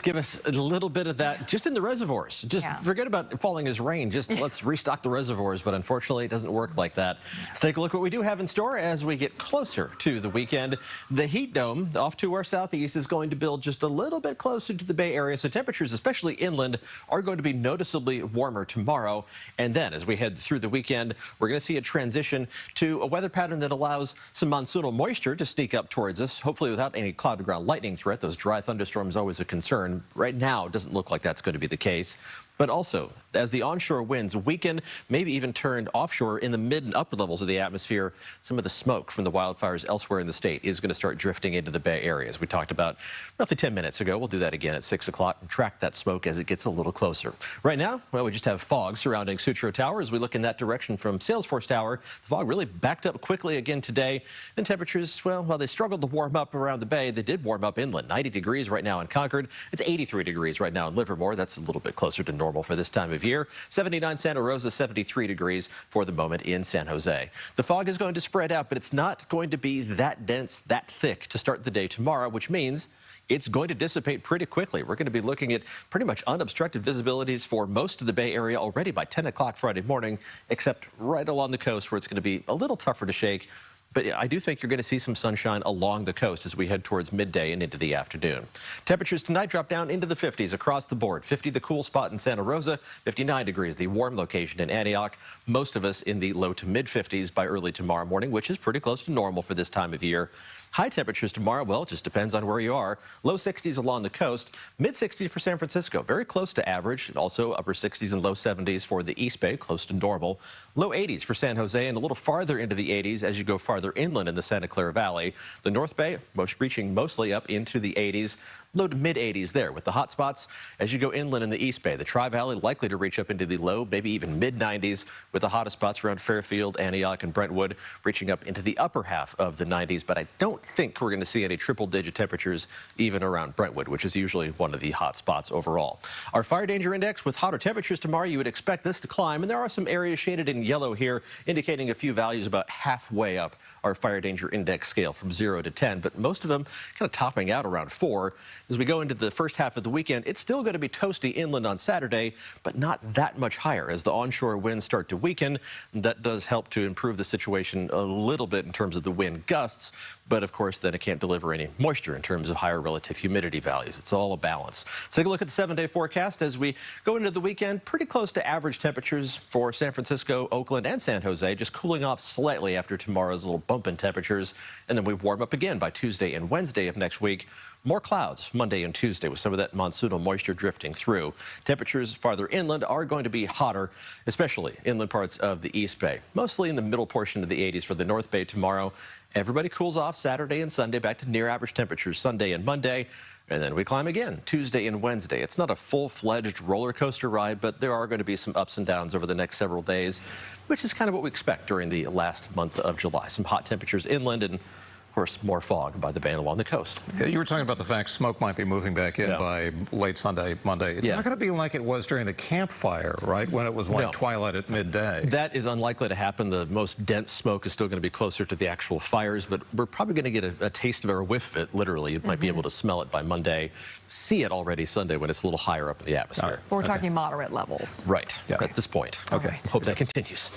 give us a little bit of that just in the reservoirs. Just forget about falling as rain. Just let's restock the reservoirs. But unfortunately, it doesn't work like that. Let's take a look at what we do have in store as we get closer to the weekend. The heat dome off to our southeast is going to build just a little bit closer to the Bay Area. So temperatures, especially inland, are going to be noticeably warmer tomorrow. And then as we head through the weekend, we're going to see a transition to a weather pattern that allows some monsoonal moisture to sneak up towards us, hopefully without any cloud to ground lightning threat. Those dry thunderstorms always a concern. Right now, it doesn't look like that's going to be the case. But also, as the onshore winds weaken, maybe even turned offshore in the mid and upper levels of the atmosphere, some of the smoke from the wildfires elsewhere in the state is going to start drifting into the Bay Area, as we talked about roughly 10 minutes ago. We'll do that again at 6 o'clock and track that smoke as it gets a little closer. Right now, well, we just have fog surrounding Sutro Tower. As we look in that direction from Salesforce Tower, the fog really backed up quickly again today. And temperatures, well, while they struggled to warm up around the Bay, they did warm up inland. 90 degrees right now in Concord. It's 83 degrees right now in Livermore. That's a little bit closer to normal for this time of year. 79 Santa Rosa, 73 degrees for the moment in San Jose. The fog is going to spread out, but it's not going to be that dense, that thick to start the day tomorrow, which means it's going to dissipate pretty quickly. We're going to be looking at pretty much unobstructed visibilities for most of the Bay Area already by 10 o'clock Friday morning, except right along the coast where it's going to be a little tougher to shake. But I do think you're going to see some sunshine along the coast as we head towards midday and into the afternoon. Temperatures tonight drop down into the 50s across the board. 50 the cool spot in Santa Rosa, 59 degrees the warm location in Antioch. Most of us in the low to mid 50s by early tomorrow morning, which is pretty close to normal for this time of year. High temperatures tomorrow, well, it just depends on where you are. Low 60s along the coast, mid 60s for San Francisco, very close to average, and also upper 60s and low 70s for the East Bay, close to normal. Low 80s for San Jose and a little farther into the 80s as you go farther inland in the Santa Clara Valley. The North Bay, reaching mostly up into the 80s. Low to mid 80s there with the hot spots as you go inland in the East Bay. The Tri-Valley likely to reach up into the low, maybe even mid 90s with the hottest spots around Fairfield, Antioch, and Brentwood reaching up into the upper half of the 90s. But I don't think we're going to see any triple-digit temperatures even around Brentwood, which is usually one of the hot spots overall. Our fire danger index with hotter temperatures tomorrow, you would expect this to climb. And there are some areas shaded in yellow here indicating a few values about halfway up our fire danger index scale from 0 to 10. But most of them kind of topping out around 4. As we go into the first half of the weekend, it's still going to be toasty inland on Saturday, but not that much higher as the onshore winds start to weaken. That does help to improve the situation a little bit in terms of the wind gusts, but of course then it can't deliver any moisture in terms of higher relative humidity values. It's all a balance. Let's take a look at the 7-day forecast as we go into the weekend. Pretty close to average temperatures for San Francisco, Oakland, and San Jose, just cooling off slightly after tomorrow's little bump in temperatures. And then we warm up again by Tuesday and Wednesday of next week. More clouds Monday and Tuesday with some of that monsoonal moisture drifting through. Temperatures farther inland are going to be hotter, especially inland parts of the East Bay. Mostly in the middle portion of the 80s for the North Bay tomorrow. Everybody cools off Saturday and Sunday back to near average temperatures Sunday and Monday. And then we climb again Tuesday and Wednesday. It's not a full-fledged roller coaster ride, but there are going to be some ups and downs over the next several days, which is kind of what we expect during the last month of July. Some hot temperatures inland and of course, more fog by the bay along the coast. Yeah, you were talking about the fact smoke might be moving back in by late Sunday, Monday. It's not going to be like it was during the campfire, right, when it was like twilight at midday. That is unlikely to happen. The most dense smoke is still going to be closer to the actual fires, but we're probably going to get a taste of it or a whiff of it, literally. You might be able to smell it by Monday. See it already Sunday when it's a little higher up in the atmosphere. We're talking moderate levels. Right, at this point. Okay. Hope that continues.